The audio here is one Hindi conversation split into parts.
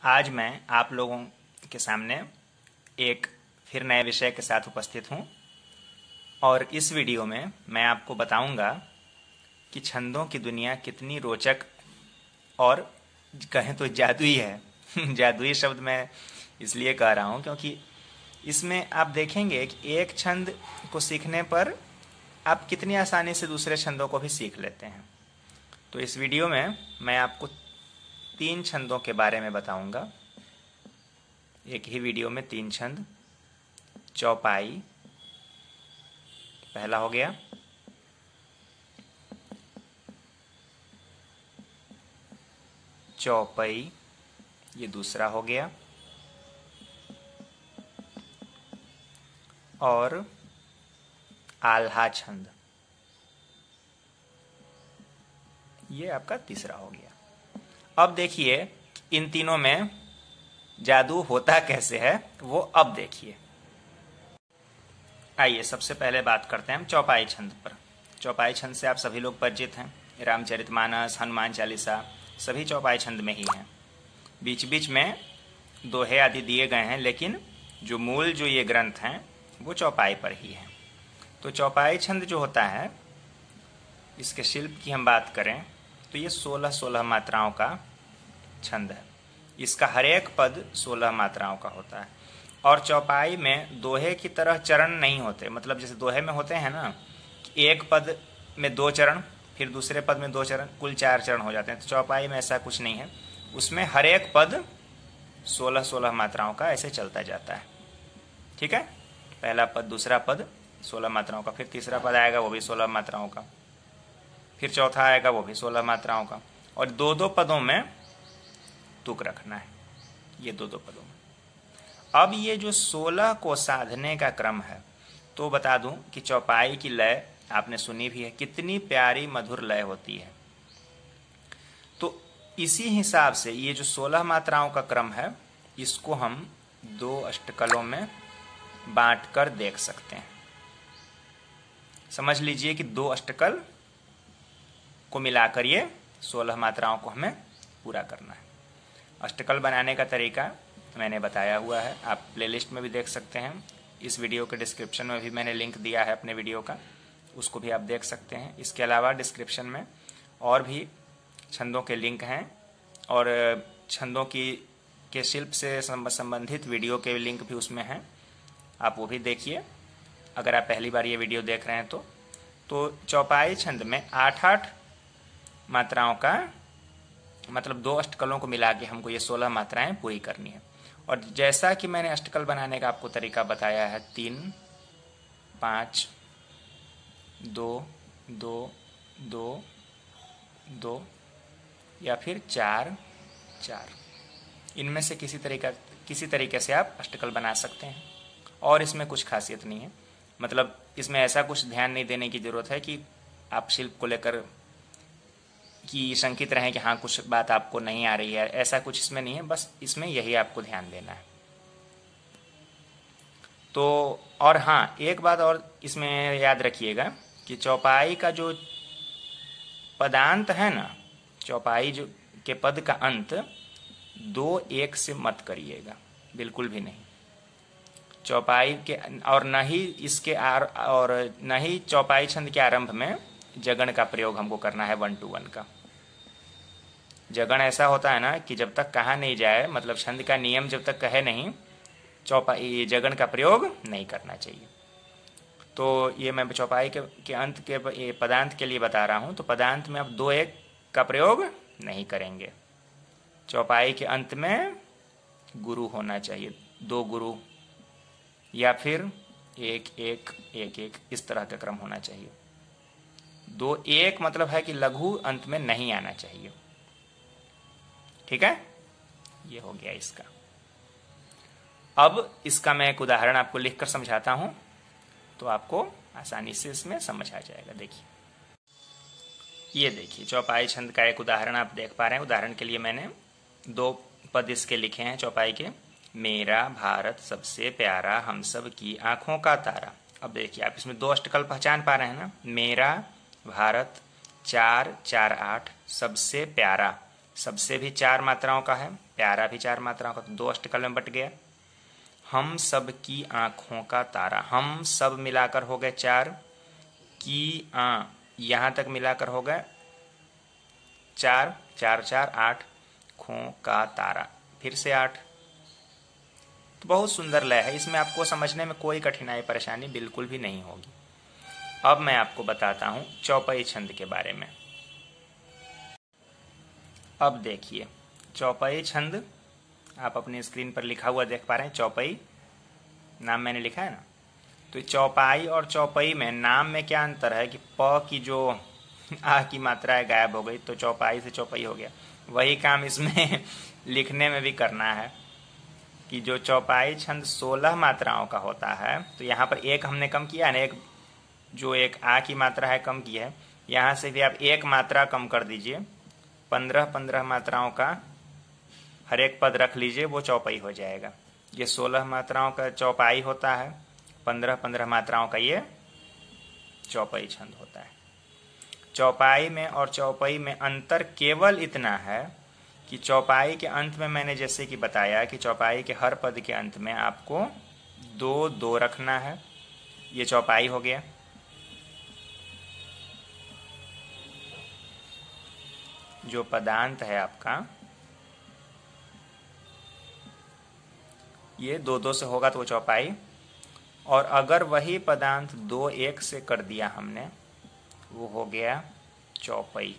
आज मैं आप लोगों के सामने एक फिर नए विषय के साथ उपस्थित हूँ और इस वीडियो में मैं आपको बताऊंगा कि छंदों की दुनिया कितनी रोचक और कहें तो जादुई है। जादुई शब्द मैं इसलिए कह रहा हूँ क्योंकि इसमें आप देखेंगे कि एक छंद को सीखने पर आप कितनी आसानी से दूसरे छंदों को भी सीख लेते हैं। तो इस वीडियो में मैं आपको 3 छंदों के बारे में बताऊंगा। एक ही वीडियो में 3 छंद। चौपाई पहला हो गया, चौपई ये दूसरा हो गया, और आल्हा छंद ये आपका तीसरा हो गया। अब देखिए इन तीनों में जादू होता कैसे है वो अब देखिए। आइए सबसे पहले बात करते हैं हम चौपाई छंद पर। चौपाई छंद से आप सभी लोग परिचित हैं। रामचरितमानस, हनुमान चालीसा सभी चौपाई छंद में ही हैं। बीच बीच में दोहे आदि दिए गए हैं, लेकिन जो मूल जो ये ग्रंथ हैं वो चौपाई पर ही है। तो चौपाई छंद जो होता है, इसके शिल्प की हम बात करें तो ये 16-16 मात्राओं का छंद है। इसका हर एक पद 16 मात्राओं का होता है। और चौपाई में दोहे की तरह चरण नहीं होते। मतलब जैसे दोहे में होते हैं ना, एक पद में 2 चरण, फिर दूसरे पद में 2 चरण, कुल 4 चरण हो जाते हैं। तो चौपाई में ऐसा कुछ नहीं है। उसमें हर एक पद 16-16 मात्राओं का ऐसे चलता जाता है। ठीक है, पहला पद, दूसरा पद 16 मात्राओं का, फिर तीसरा पद आएगा वो भी 16 मात्राओं का, फिर चौथा आएगा वो भी 16 मात्राओं का, और 2-2 पदों में तुक रखना है। ये 2-2 पदों में। अब ये जो 16 को साधने का क्रम है, तो बता दूं कि चौपाई की लय आपने सुनी भी है, कितनी प्यारी मधुर लय होती है। तो इसी हिसाब से ये जो 16 मात्राओं का क्रम है, इसको हम 2 अष्टकलों में बांट कर देख सकते हैं। समझ लीजिए कि 2 अष्टकल को मिलाकर ये 16 मात्राओं को हमें पूरा करना है। अष्टकल बनाने का तरीका मैंने बताया हुआ है, आप प्लेलिस्ट में भी देख सकते हैं। इस वीडियो के डिस्क्रिप्शन में भी मैंने लिंक दिया है अपने वीडियो का, उसको भी आप देख सकते हैं। इसके अलावा डिस्क्रिप्शन में और भी छंदों के लिंक हैं, और छंदों के शिल्प से संबंधित वीडियो के लिंक भी उसमें हैं, आप वो भी देखिए अगर आप पहली बार ये वीडियो देख रहे हैं तो चौपाई छंद में 8-8 मात्राओं का, मतलब 2 अष्टकलों को मिला के हमको ये 16 मात्राएं पूरी करनी है। और जैसा कि मैंने अष्टकल बनाने का आपको तरीका बताया है, 3, 5, 2, 2, 2, 2 या फिर 4, 4, इनमें से किसी तरीके से आप अष्टकल बना सकते हैं। और इसमें कुछ खासियत नहीं है, मतलब इसमें ऐसा कुछ ध्यान नहीं देने की जरूरत है कि आप शिल्प को लेकर कि शंकित रहें कि हाँ कुछ बात आपको नहीं आ रही है, ऐसा कुछ इसमें नहीं है। बस इसमें यही आपको ध्यान देना है। तो और हाँ, एक बात और इसमें याद रखिएगा कि चौपाई का जो पदांत है ना, चौपाई जो के पद का अंत 2-1 से मत करिएगा, बिल्कुल भी नहीं। चौपाई के और न ही इसके और न ही चौपाई छंद के आरंभ में जगण का प्रयोग हमको करना है 1 to 1 का। जगण ऐसा होता है ना कि जब तक कहा नहीं जाए, मतलब छंद का नियम जब तक कहे नहीं, चौपाई जगण का प्रयोग नहीं करना चाहिए। तो ये मैं चौपाई के अंत के पदांत के लिए बता रहा हूँ। तो पदांत में अब 2-1 का प्रयोग नहीं करेंगे। चौपाई के अंत में गुरु होना चाहिए, 2 गुरु, या फिर 1-1, 1-1, इस तरह का क्रम होना चाहिए। 2-1 मतलब है कि लघु अंत में नहीं आना चाहिए। ठीक है, ये हो गया इसका। अब इसका मैं एक उदाहरण आपको लिखकर समझाता हूं, तो आपको आसानी से इसमें समझ आ जाएगा। देखिए, ये देखिए चौपाई छंद का एक उदाहरण आप देख पा रहे हैं। उदाहरण के लिए मैंने 2 पद इसके लिखे हैं चौपाई के। मेरा भारत सबसे प्यारा, हम सब की आंखों का तारा। अब देखिए आप इसमें 2 अष्टकल पहचान पा रहे हैं ना, मेरा भारत 4-4-8, सबसे प्यारा सबसे भी 4 मात्राओं का है, प्यारा भी 4 मात्राओं का, तो 2 अष्टकल में बट गया। हम सब की आंखों का तारा, हम सब मिलाकर हो गए 4, की यहाँ तक मिलाकर हो गए 4, 4 4 8, खों का तारा फिर से 8। तो बहुत सुंदर लय है, इसमें आपको समझने में कोई कठिनाई परेशानी बिल्कुल भी नहीं होगी। अब मैं आपको बताता हूं चौपाई छंद के बारे में। अब देखिए चौपाई छंद, आप अपनी स्क्रीन पर लिखा हुआ देख पा रहे हैं, चौपाई नाम मैंने लिखा है ना। तो चौपाई और चौपाई में नाम में क्या अंतर है कि प की जो आ की मात्रा है गायब हो गई, तो चौपाई से चौपाई हो गया। वही काम इसमें लिखने में भी करना है कि जो चौपाई छंद 16 मात्राओं का होता है, तो यहाँ पर एक हमने कम किया ना, एक जो एक आ की मात्रा है कम की है, यहाँ से भी आप एक मात्रा कम कर दीजिए, 15-15 मात्राओं का हर एक पद रख लीजिए, वो चौपाई हो जाएगा। ये 16 मात्राओं का चौपाई होता है, 15-15 मात्राओं का ये चौपाई छंद होता है। चौपाई में और चौपाई में अंतर केवल इतना है कि चौपाई के अंत में मैंने जैसे कि बताया कि चौपाई के हर पद के अंत में आपको 2-2 रखना है, ये चौपाई हो गया। जो पदांत है आपका ये 2-2 से होगा तो वो चौपाई, और अगर वही पदांत 2-1 से कर दिया हमने, वो हो गया चौपाई।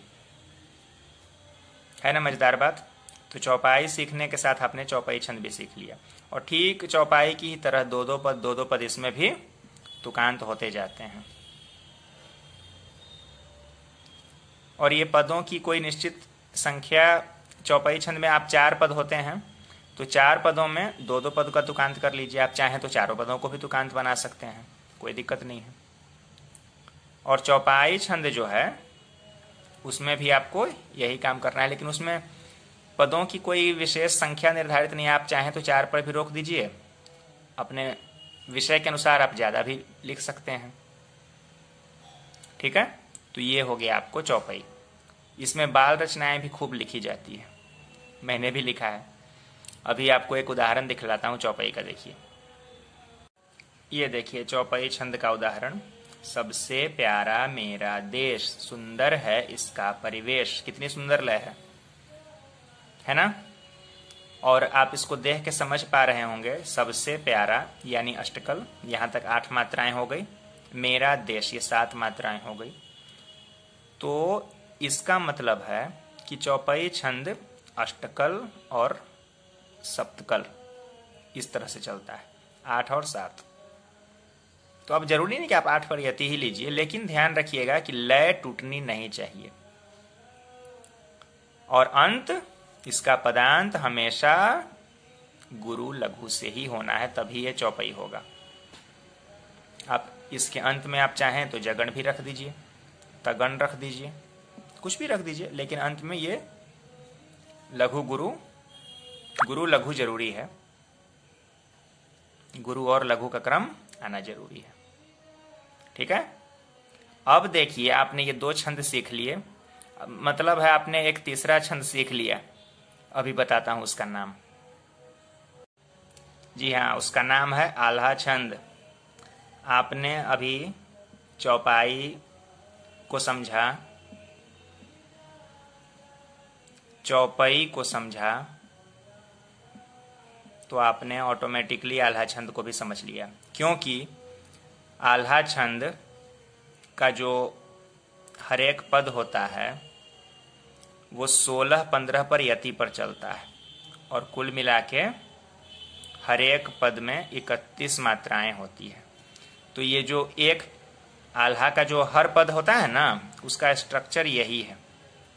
है ना मजेदार बात। तो चौपाई सीखने के साथ आपने चौपाई छंद भी सीख लिया, और ठीक चौपाई की ही तरह 2-2 पद इसमें भी तुकांत होते जाते हैं। और ये पदों की कोई निश्चित संख्या, चौपाई छंद में आप 4 पद होते हैं, तो 4 पदों में 2-2 पद का तुकांत कर लीजिए। आप चाहें तो चारों पदों को भी तुकांत बना सकते हैं, कोई दिक्कत नहीं है। और चौपाई छंद जो है उसमें भी आपको यही काम करना है, लेकिन उसमें पदों की कोई विशेष संख्या निर्धारित नहीं है। आप चाहें तो 4 पर भी रोक दीजिए, अपने विषय के अनुसार आप ज्यादा भी लिख सकते हैं। ठीक है, तो ये हो गया आपको चौपाई। इसमें बाल रचनाएं भी खूब लिखी जाती है, मैंने भी लिखा है। अभी आपको एक उदाहरण दिखलाता हूं चौपाई का। देखिए, ये देखिए चौपाई छंद का उदाहरण। सबसे प्यारा मेरा देश, सुंदर है इसका परिवेश। कितनी सुंदर लय है ना। और आप इसको देख के समझ पा रहे होंगे, सबसे प्यारा यानी अष्टकल, यहां तक 8 मात्राएं हो गई। मेरा देश, ये 7 मात्राएं हो गई। तो इसका मतलब है कि चौपाई छंद अष्टकल और सप्तकल इस तरह से चलता है, 8 और 7। तो अब जरूरी नहीं कि आप 8 पर यति ही लीजिए, लेकिन ध्यान रखिएगा कि लय टूटनी नहीं चाहिए, और अंत इसका पदांत हमेशा गुरु लघु से ही होना है, तभी ये चौपाई होगा। आप इसके अंत में आप चाहें तो जगण भी रख दीजिए, तगण रख दीजिए, कुछ भी रख दीजिए, लेकिन अंत में ये लघु गुरु, गुरु लघु जरूरी है, गुरु और लघु का क्रम आना जरूरी है। ठीक है। अब देखिए, आपने ये 2 छंद सीख लिए, मतलब है आपने एक तीसरा छंद सीख लिया। अभी बताता हूं उसका नाम। जी हाँ, उसका नाम है आल्हा छंद। आपने अभी चौपाई को समझा, चौपाई को समझा, तो आपने ऑटोमेटिकली आल्हा छंद को भी समझ लिया, क्योंकि आल्हा छंद का जो हर एक पद होता है वो 16-15 पर यति पर चलता है, और कुल मिला के हर एक पद में 31 मात्राएं होती है। तो ये जो एक आल्हा का जो हर पद होता है ना, उसका स्ट्रक्चर यही है,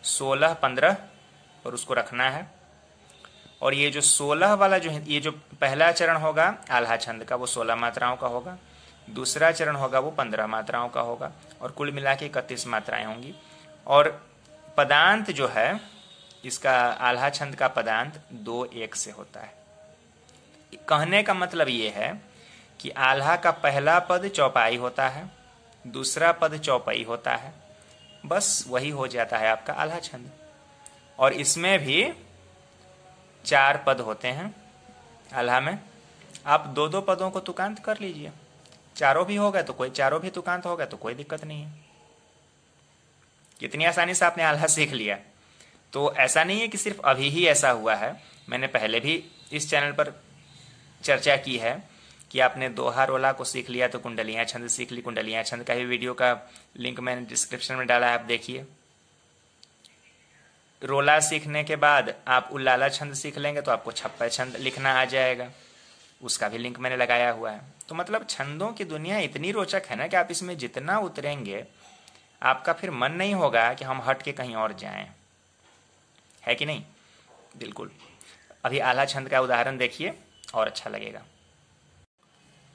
16-15 और उसको रखना है। और ये जो 16 वाला जो है, ये जो पहला चरण होगा आल्हा छंद का, वो 16 मात्राओं का होगा। दूसरा चरण होगा वो 15 मात्राओं का होगा, और कुल मिला के 31 मात्राएं होंगी। और पदांत जो है इसका, आल्हा छंद का पदांत 2-1 से होता है। कहने का मतलब ये है कि आल्हा का पहला पद चौपाई होता है, दूसरा पद चौपाई होता है, बस वही हो जाता है आपका आल्हा छंद। और इसमें भी 4 पद होते हैं आल्हा में। आप 2-2 पदों को तुकांत कर लीजिए, चारों भी हो गए तो चारों भी तुकांत हो गए तो कोई दिक्कत नहीं है। कितनी आसानी से आपने आल्हा सीख लिया। तो ऐसा नहीं है कि सिर्फ अभी ही ऐसा हुआ है, मैंने पहले भी इस चैनल पर चर्चा की है कि आपने दोहा रोला को सीख लिया तो कुंडलियां छंद सीख ली। कुंडलियां छंद का भी वीडियो का लिंक मैंने डिस्क्रिप्शन में डाला है, आप देखिए। रोला सीखने के बाद आप उल्लाला छंद सीख लेंगे तो आपको छप्पा छंद लिखना आ जाएगा, उसका भी लिंक मैंने लगाया हुआ है। तो मतलब छंदों की दुनिया इतनी रोचक है ना कि आप इसमें जितना उतरेंगे आपका फिर मन नहीं होगा कि हम हट के कहीं और जाएं, है कि नहीं? बिल्कुल। अभी आल्हा छंद का उदाहरण देखिए और अच्छा लगेगा।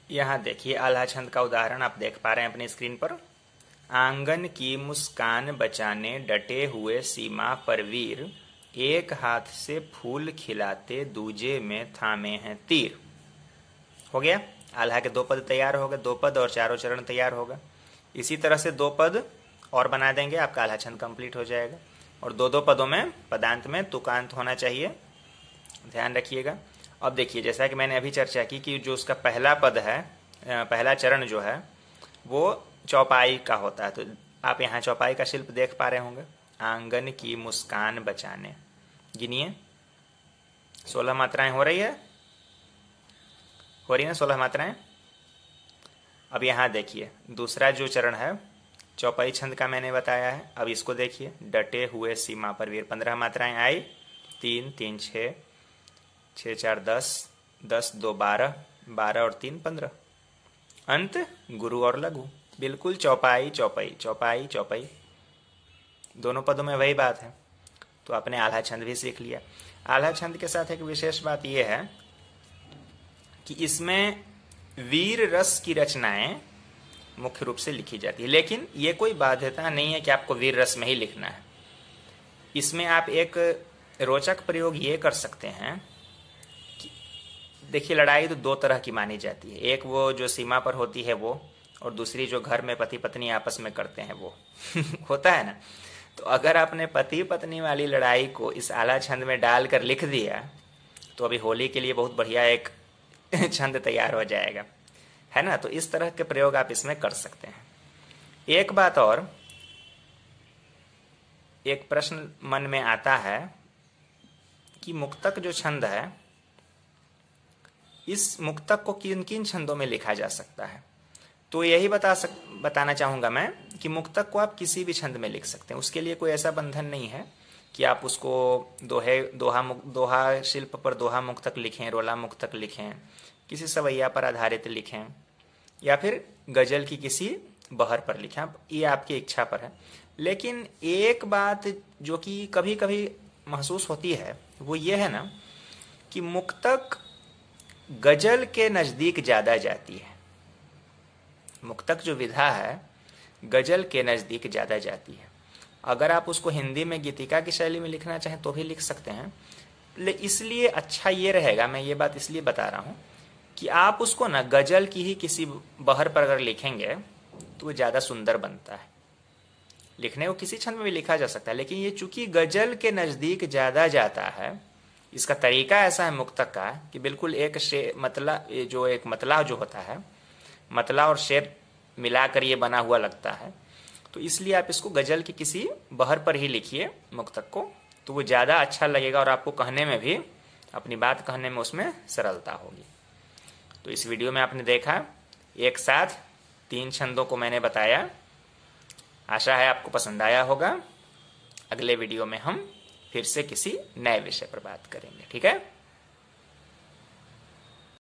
यहाँ देखिए आल्हा छंद का उदाहरण आप देख पा रहे हैं अपनी स्क्रीन पर। आंगन की मुस्कान बचाने डटे हुए सीमा पर वीर, एक हाथ से फूल खिलाते दूजे में थामे हैं तीर। हो गया, आल्हा के 2 पद तैयार हो गए, 2 पद और चारों चरण तैयार होगा। इसी तरह से 2 पद और बना देंगे, आपका आल्हा छंद कंप्लीट हो जाएगा। और 2-2 पदों में पदांत में तुकांत होना चाहिए, ध्यान रखिएगा। अब देखिए, जैसा कि मैंने अभी चर्चा की कि जो उसका पहला पद है, पहला चरण जो है वो चौपाई का होता है। तो आप यहाँ चौपाई का शिल्प देख पा रहे होंगे। आंगन की मुस्कान बचाने, गिनिए 16 मात्राएं हो रही है, हो रही है ना 16 मात्राएं। अब यहाँ देखिए दूसरा जो चरण है चौपाई छंद का मैंने बताया है। अब इसको देखिए, डटे हुए सीमा पर वीर, 15 मात्राएं आई, 3 3 6, 6 4 10, 10 2 12, 12 और 3 15, अंत गुरु और लघु। बिल्कुल चौपाई चौपाई चौपाई चौपाई, दोनों पदों में वही बात है। तो आपने आल्हा छंद भी सीख लिया। आल्हा छंद के साथ एक विशेष बात यह है कि इसमें वीर रस की रचनाएं मुख्य रूप से लिखी जाती है, लेकिन ये कोई बाध्यता नहीं है कि आपको वीर रस में ही लिखना है। इसमें आप एक रोचक प्रयोग ये कर सकते हैं कि देखिए, लड़ाई तो 2 तरह की मानी जाती है, एक वो जो सीमा पर होती है वो, और दूसरी जो घर में पति पत्नी आपस में करते हैं वो होता है ना। तो अगर आपने पति पत्नी वाली लड़ाई को इस आल्हा छंद में डालकर लिख दिया तो अभी होली के लिए बहुत बढ़िया एक छंद तैयार हो जाएगा, है ना। तो इस तरह के प्रयोग आप इसमें कर सकते हैं। एक बात और, एक प्रश्न मन में आता है कि मुक्तक जो छंद है, इस मुक्तक को किन किन छंदों में लिखा जा सकता है। तो यही बताना चाहूंगा मैं कि मुक्तक को आप किसी भी छंद में लिख सकते हैं, उसके लिए कोई ऐसा बंधन नहीं है कि आप उसको दोहा शिल्प पर दोहा मुक्तक लिखें, रोला मुक्तक लिखें, किसी सवैया पर आधारित लिखें, या फिर गजल की किसी बहर पर लिखें, ये आपकी इच्छा पर है। लेकिन एक बात जो कि कभी कभी महसूस होती है वो ये है ना कि मुक्तक गजल के नज़दीक ज़्यादा जाती है। मुक्तक जो विधा है गजल के नज़दीक ज़्यादा जाती है। अगर आप उसको हिंदी में गीतिका की शैली में लिखना चाहें तो भी लिख सकते हैं, इसलिए अच्छा ये रहेगा, मैं ये बात इसलिए बता रहा हूँ कि आप उसको ना गजल की ही किसी बहर पर अगर लिखेंगे तो वो ज़्यादा सुंदर बनता है। लिखने को किसी छंद में भी लिखा जा सकता है, लेकिन ये चूंकि गजल के नज़दीक ज़्यादा जाता है, इसका तरीका ऐसा है मुक्तक का कि बिल्कुल एक मतला जो होता है, मतला और शेर मिलाकर ये बना हुआ लगता है। तो इसलिए आप इसको गजल की किसी बहर पर ही लिखिए मुक्तक को, तो वो ज़्यादा अच्छा लगेगा और आपको कहने में भी, अपनी बात कहने में उसमें सरलता होगी। तो इस वीडियो में आपने देखा एक साथ 3 छंदों को मैंने बताया, आशा है आपको पसंद आया होगा। अगले वीडियो में हम फिर से किसी नए विषय पर बात करेंगे, ठीक है।